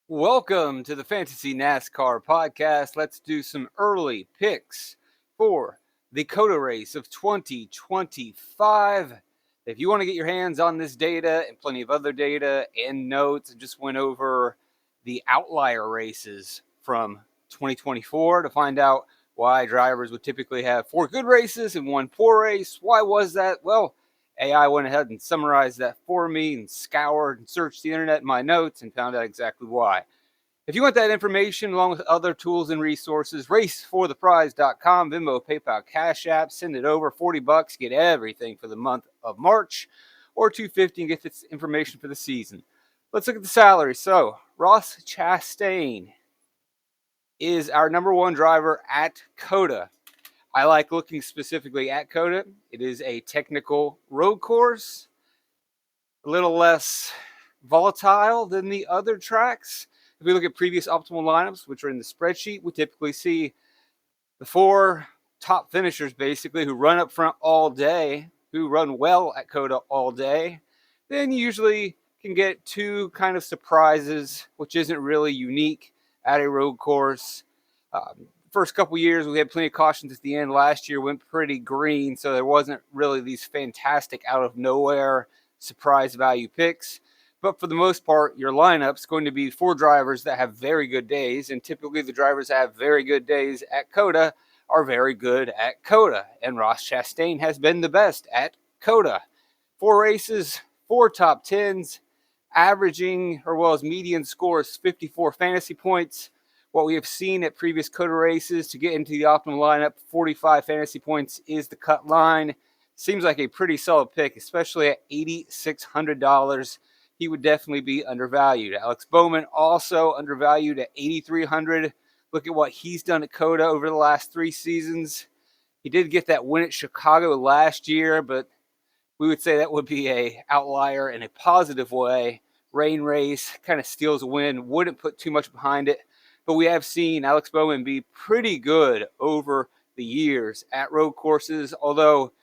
Welcome to the Fantasy NASCAR podcast. Let's do some early picks for the COTA race of 2025. If you want to get your hands on this data and plenty of other data and notes, I just went over the outlier races from 2024 to find out why drivers would typically have 4 good races and 1 poor race. Why was that? Well, AI went ahead and summarized that for me and scoured and searched the internet in my notes and found out exactly why. If you want that information along with other tools and resources, racefortheprize.com, Venmo, PayPal, Cash App, send it over. $40, get everything for the month of March, or $250 and get this information for the season. Let's look at the salary. So, Ross Chastain is our number 1 driver at COTA. I like looking specifically at COTA. It is a technical road course, a little less volatile than the other tracks. If we look at previous optimal lineups, which are in the spreadsheet, we typically see the 4 top finishers basically who run up front all day, who run well at COTA all day. Then you usually can get 2 kind of surprises, which isn't really unique at a road course. First couple years, we had plenty of cautions at the end. Last year went pretty green, so there wasn't really these fantastic out of nowhere surprise value picks. But for the most part, your lineup's going to be 4 drivers that have very good days, and typically the drivers that have very good days at COTA are very good at COTA, and Ross Chastain has been the best at COTA. 4 races, 4 top 10s, averaging, or well as median score is 54 fantasy points. What we have seen at previous COTA races to get into the optimal lineup, 45 fantasy points is the cut line. Seems like a pretty solid pick, especially at $8,600. He would definitely be undervalued. Alex Bowman also undervalued at $8,300. Look at what he's done at COTA over the last 3 seasons. He did get that win at Chicago last year, but we would say that would be an outlier in a positive way. Rain race, kind of steals a win, wouldn't put too much behind it. But we have seen Alex Bowman be pretty good over the years at road courses, although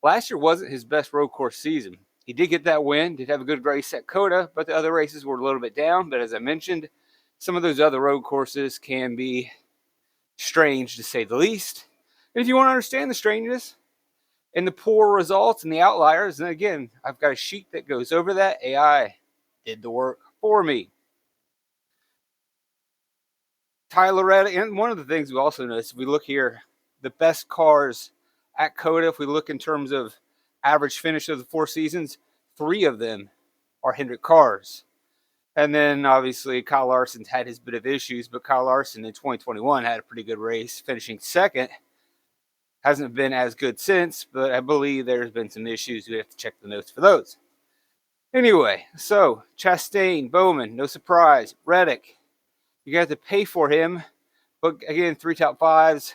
last year wasn't his best road course season. He did get that win, did have a good race at COTA, but the other races were a little bit down. But as I mentioned, some of those other road courses can be strange to say the least. And if you want to understand the strangeness and the poor results and the outliers, then again, I've got a sheet that goes over that. AI did the work for me. Tyler Reddick, and one of the things we also notice, if we look here, the best cars at COTA, if we look in terms of average finish of the 4 seasons, 3 of them are Hendrick cars. And then obviously Kyle Larson's had his bit of issues, but Kyle Larson in 2021 had a pretty good race, finishing second. Hasn't been as good since, but I believe there's been some issues. We have to check the notes for those. Anyway, so Chastain, Bowman, no surprise. Reddick, you have to pay for him. But again, 3 top 5s.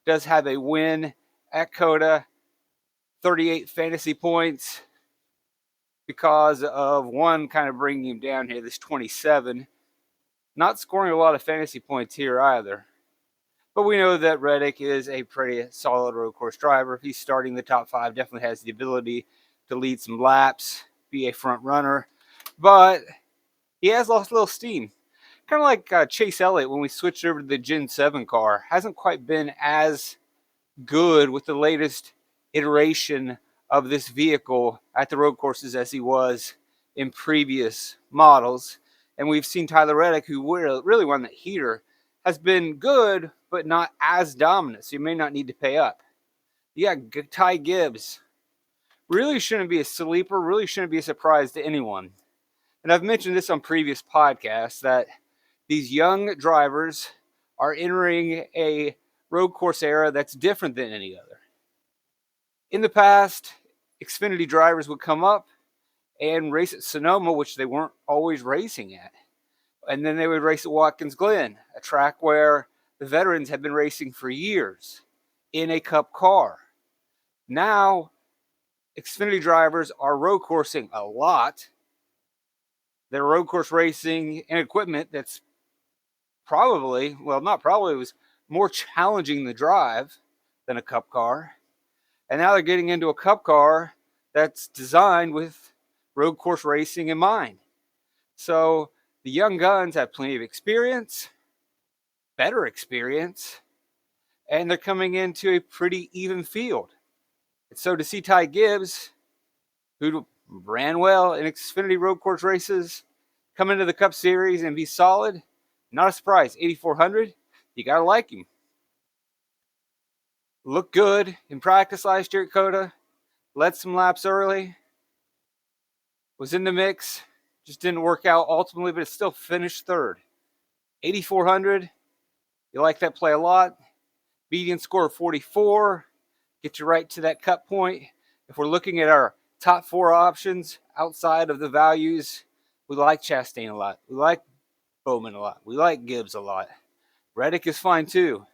Does have a win at COTA. 38 fantasy points because of one kind of bringing him down here, this 27. Not scoring a lot of fantasy points here either. But we know that Reddick is a pretty solid road course driver. If he's starting the top 5, definitely has the ability to lead some laps, be a front runner. But he has lost a little steam. Kind of like Chase Elliott when we switched over to the Gen 7 car. Hasn't quite been as good with the latest iteration of this vehicle at the road courses as he was in previous models. And we've seen Tyler Reddick, who really won that heater, has been good, but not as dominant. So you may not need to pay up. Yeah, Ty Gibbs really shouldn't be a sleeper, really shouldn't be a surprise to anyone. And I've mentioned this on previous podcasts that these young drivers are entering a road course era that's different than any other. In the past, Xfinity drivers would come up and race at Sonoma, which they weren't always racing at. And then they would race at Watkins Glen, a track where the veterans had been racing for years in a Cup car. Now, Xfinity drivers are road coursing a lot. They're road course racing and equipment that's probably, well, not probably, it was more challenging to drive than a Cup car. And now they're getting into a Cup car that's designed with road course racing in mind. So The young guns have plenty of experience, better experience, and they're coming into a pretty even field. And so to see Ty Gibbs, who ran well in Xfinity road course races, come into the Cup Series and be solid, not a surprise. 8,400, you got to like him. Looked good in practice last year at COTA, led some laps early, was in the mix, just didn't work out ultimately, but it still finished third. 8,400, you like that play a lot. Median score of 44, get you right to that cut point. If we're looking at our top 4 options outside of the values, we like Chastain a lot. We like Bowman a lot. We like Gibbs a lot. Reddick is fine too.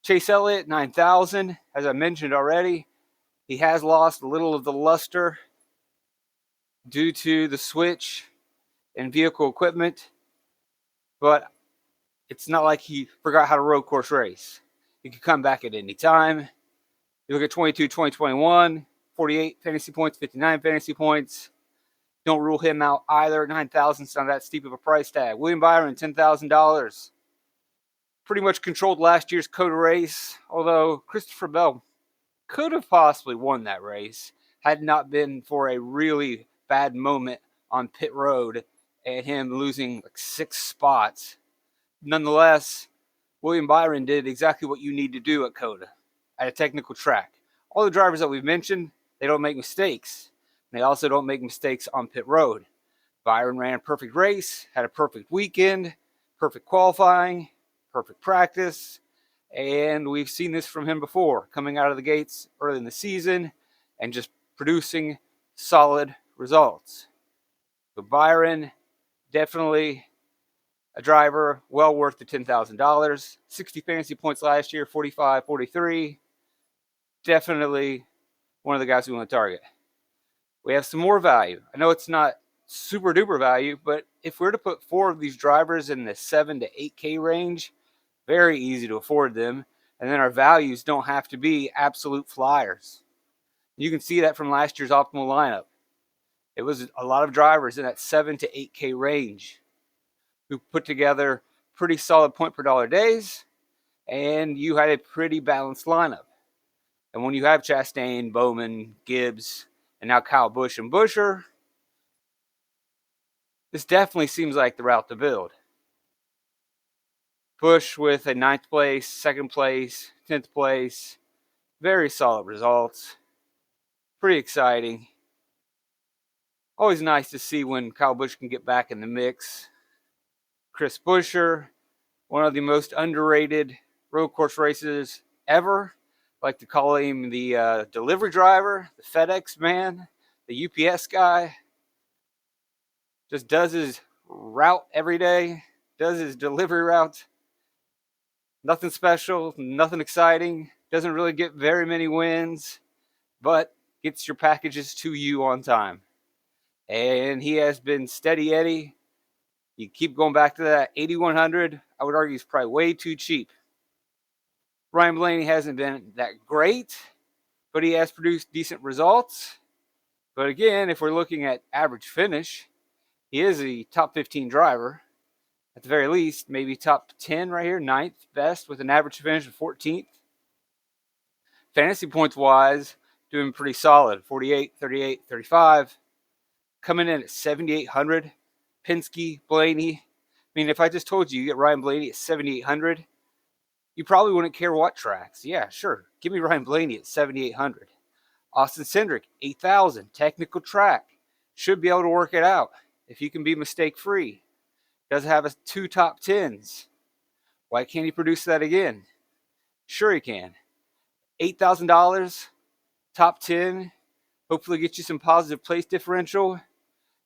Chase Elliott, 9,000. As I mentioned already, he has lost a little of the luster due to the switch in vehicle equipment, but it's not like he forgot how to road course race. He could come back at any time. You look at 22, 2021, 48 fantasy points, 59 fantasy points. Don't rule him out either. 9,000 is not that steep of a price tag. William Byron, $10,000. Pretty much controlled last year's COTA race, although Christopher Bell could have possibly won that race had it not been for a really bad moment on pit road and him losing like 6 spots. Nonetheless, William Byron did exactly what you need to do at COTA, at a technical track. All the drivers that we've mentioned, they don't make mistakes. They also don't make mistakes on pit road. Byron ran a perfect race, had a perfect weekend, perfect qualifying, perfect practice, and we've seen this from him before, coming out of the gates early in the season and just producing solid results. But Byron, definitely a driver well worth the $10,000. 60 fantasy points last year, 45, 43. Definitely one of the guys we want to target. We have some more value. I know it's not super duper value, but if we're to put 4 of these drivers in the 7 to 8K range, very easy to afford them. And then our values don't have to be absolute flyers. You can see that from last year's optimal lineup. It was a lot of drivers in that 7 to 8K range who put together pretty solid point per dollar days, and you had a pretty balanced lineup. And when you have Chastain, Bowman, Gibbs, and now Kyle Busch and Buescher, this definitely seems like the route to build. Busch with a 9th place, 2nd place, 10th place. Very solid results. Pretty exciting. Always nice to see when Kyle Busch can get back in the mix. Chris Buescher, one of the most underrated road course races ever. I like to call him the delivery driver, the FedEx man, the UPS guy. Just does his route every day, does his delivery route. Nothing special, nothing exciting. Doesn't really get very many wins, but gets your packages to you on time. And he has been steady Eddie. You keep going back to that 8,100. I would argue he's probably way too cheap. Ryan Blaney hasn't been that great, but he has produced decent results. But again, if we're looking at average finish, he is a top 15 driver. At the very least, maybe top 10 right here, 9th best with an average finish of 14th. Fantasy points wise, doing pretty solid. 48, 38, 35. Coming in at 7,800. Penske, Blaney. I mean, if I just told you get Ryan Blaney at 7,800, you probably wouldn't care what tracks. Yeah, sure. Give me Ryan Blaney at 7,800. Austin Cindric, 8,000. Technical track. Should be able to work it out if he can be mistake-free. Does have 2 top 10s. Why can't he produce that again? Sure he can. $8,000, top 10, hopefully get you some positive place differential.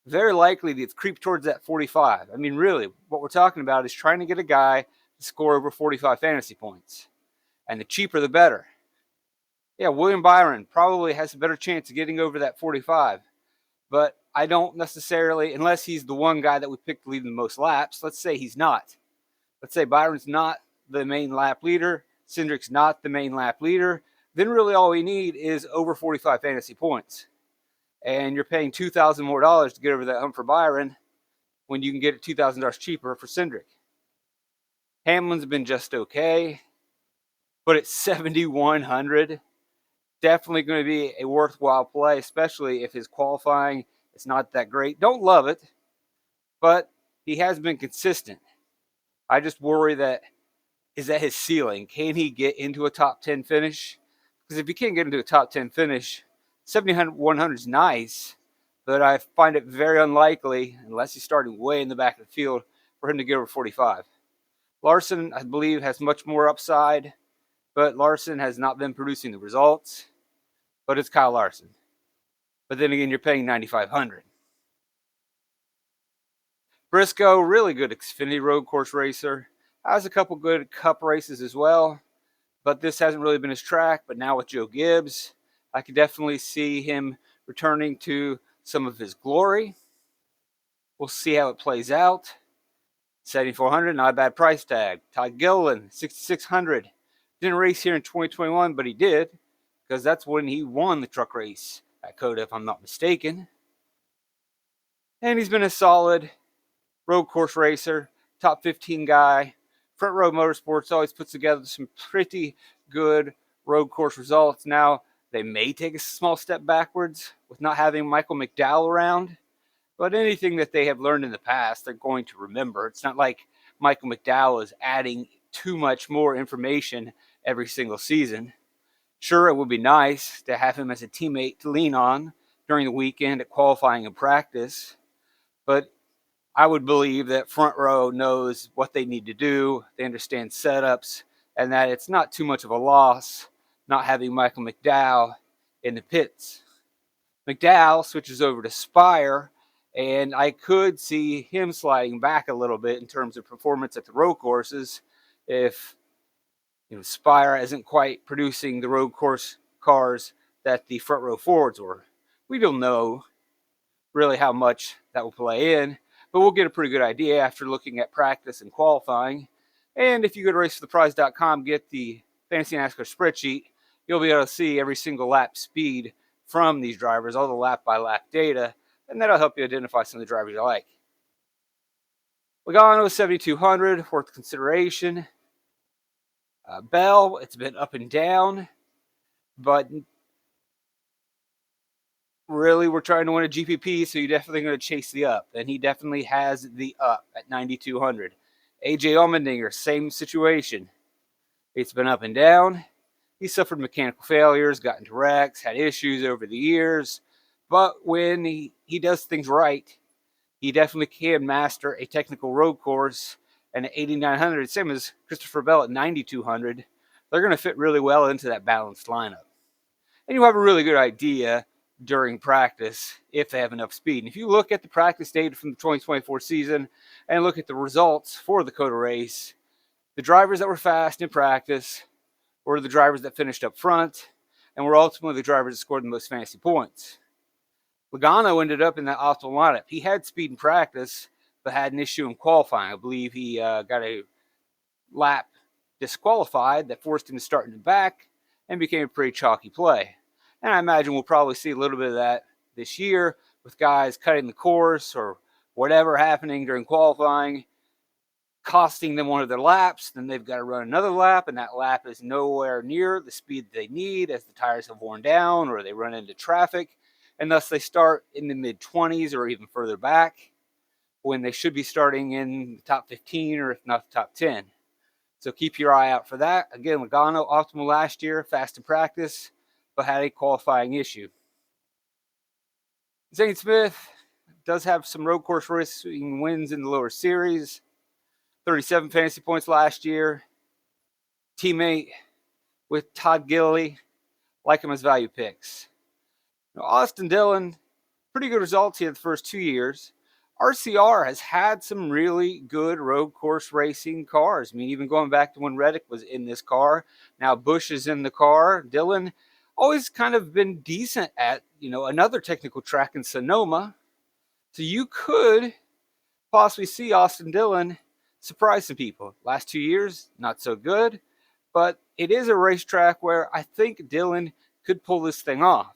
Very likely to creep towards that 45. I mean, really, what we're talking about is trying to get a guy to score over 45 fantasy points. And the cheaper, the better. Yeah, William Byron probably has a better chance of getting over that 45. But I don't necessarily, unless he's the one guy that we picked to lead the most laps. Let's say he's not. Let's say Byron's not the main lap leader. Cindric's not the main lap leader. Then really all we need is over 45 fantasy points. And you're paying $2,000 more to get over that hump for Byron. when you can get it $2,000 cheaper for Cindric. Hamlin's been just okay, but at 7,100, definitely going to be a worthwhile play, especially if his qualifying is not that great. Don't love it, but he has been consistent. I just worry that is that his ceiling. Can he get into a top 10 finish? Because if he can't get into a top 10 finish, 7,100 is nice, but I find it very unlikely, unless he's starting way in the back of the field, for him to get over 45. Larson, I believe, has much more upside, but Larson has not been producing the results. But it's Kyle Larson. But then again, you're paying $9,500. Briscoe, really good Xfinity road course racer. Has a couple good cup races as well, but this hasn't really been his track. But now with Joe Gibbs, I could definitely see him returning to some of his glory. We'll see how it plays out. 7,400, not a bad price tag. Todd Gilliland, 6,600. Didn't race here in 2021, but he did, because that's when he won the truck race at COTA, if I'm not mistaken. And he's been a solid road course racer, top 15 guy. Front Row Motorsports always puts together some pretty good road course results. Now, they may take a small step backwards with not having Michael McDowell around, but anything that they have learned in the past, they're going to remember. It's not like Michael McDowell is adding too much more information every single season. Sure, it would be nice to have him as a teammate to lean on during the weekend at qualifying and practice, but I would believe that Front Row knows what they need to do. They understand setups, and that it's not too much of a loss not having Michael McDowell in the pits. McDowell switches over to Spire, and I could see him sliding back a little bit in terms of performance at the road courses if Spire isn't quite producing the road course cars that the Front Row Fords were. We don't know really how much that will play in, but we'll get a pretty good idea after looking at practice and qualifying. And if you go to racefortheprize.com, get the Fantasy NASCAR spreadsheet, you'll be able to see every single lap speed from these drivers, all the lap-by-lap data, and that'll help you identify some of the drivers you like. Logano 7,200, worth consideration. Bell, it's been up and down, but really we're trying to win a GPP, so you're definitely going to chase the up, and he definitely has the up at 9,200. AJ Allmendinger, same situation. It's been up and down. He suffered mechanical failures, got into wrecks, had issues over the years, but when he does things right, he definitely can master a technical road course. And at 8,900, same as Christopher Bell at 9,200, they're going to fit really well into that balanced lineup. And you'll have a really good idea during practice if they have enough speed. And if you look at the practice data from the 2024 season and look at the results for the COTA race, the drivers that were fast in practice were the drivers that finished up front and were ultimately the drivers that scored the most fantasy points. Logano ended up in that optimal lineup. He had speed in practice, but had an issue in qualifying. I believe he got a lap disqualified that forced him to start in the back and became a pretty chalky play. And I imagine we'll probably see a little bit of that this year with guys cutting the course or whatever happening during qualifying, costing them one of their laps. Then they've got to run another lap, and that lap is nowhere near the speed they need as the tires have worn down or they run into traffic. And thus they start in the mid-20s or even further back when they should be starting in the top 15 or if not the top 10. So keep your eye out for that. Again, Logano, optimal last year, fast in practice, but had a qualifying issue. Zane Smith does have some road course racing wins in the lower series. 37 fantasy points last year. Teammate with Todd Gilliland, like him as value picks. Now, Austin Dillon, pretty good results here the first 2 years. RCR has had some really good road course racing cars. I mean, even going back to when Reddick was in this car. Now Busch is in the car. Dillon always kind of been decent at, another technical track in Sonoma. So you could possibly see Austin Dillon surprise some people. Last 2 years, not so good. But it is a racetrack where I think Dillon could pull this thing off.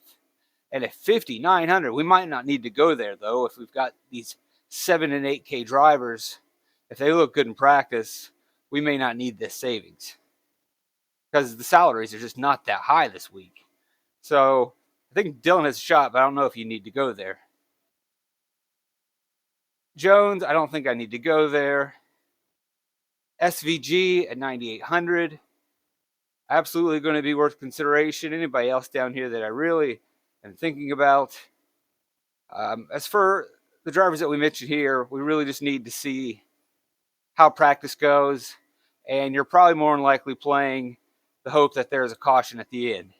And at 5,900, we might not need to go there, though, if we've got these 7 and 8K drivers, if they look good in practice, we may not need this savings because the salaries are just not that high this week. So I think Dylan has a shot, but I don't know if you need to go there. Jones, I don't think I need to go there. SVG at 9,800. Absolutely going to be worth consideration. Anybody else down here that I really am thinking about? As for the drivers that we mentioned here, we really just need to see how practice goes, and you're probably more than likely playing the hope that there's a caution at the end.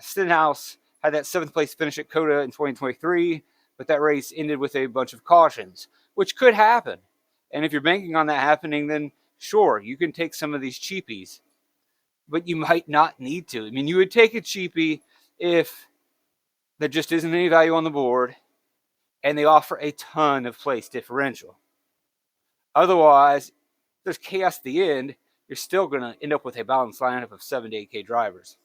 Stenhouse had that 7th place finish at COTA in 2023, but that race ended with a bunch of cautions, which could happen. And if you're banking on that happening, then sure, you can take some of these cheapies, but you might not need to. I mean, you would take a cheapie if there just isn't any value on the board and they offer a ton of place differential. Otherwise, if there's chaos at the end, you're still going to end up with a balanced lineup of 7 to 8K drivers.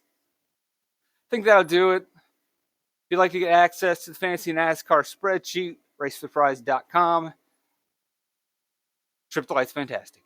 I think that'll do it. If you'd like to get access to the Fantasy NASCAR spreadsheet, raceforprize.com. Trip to Light's fantastic.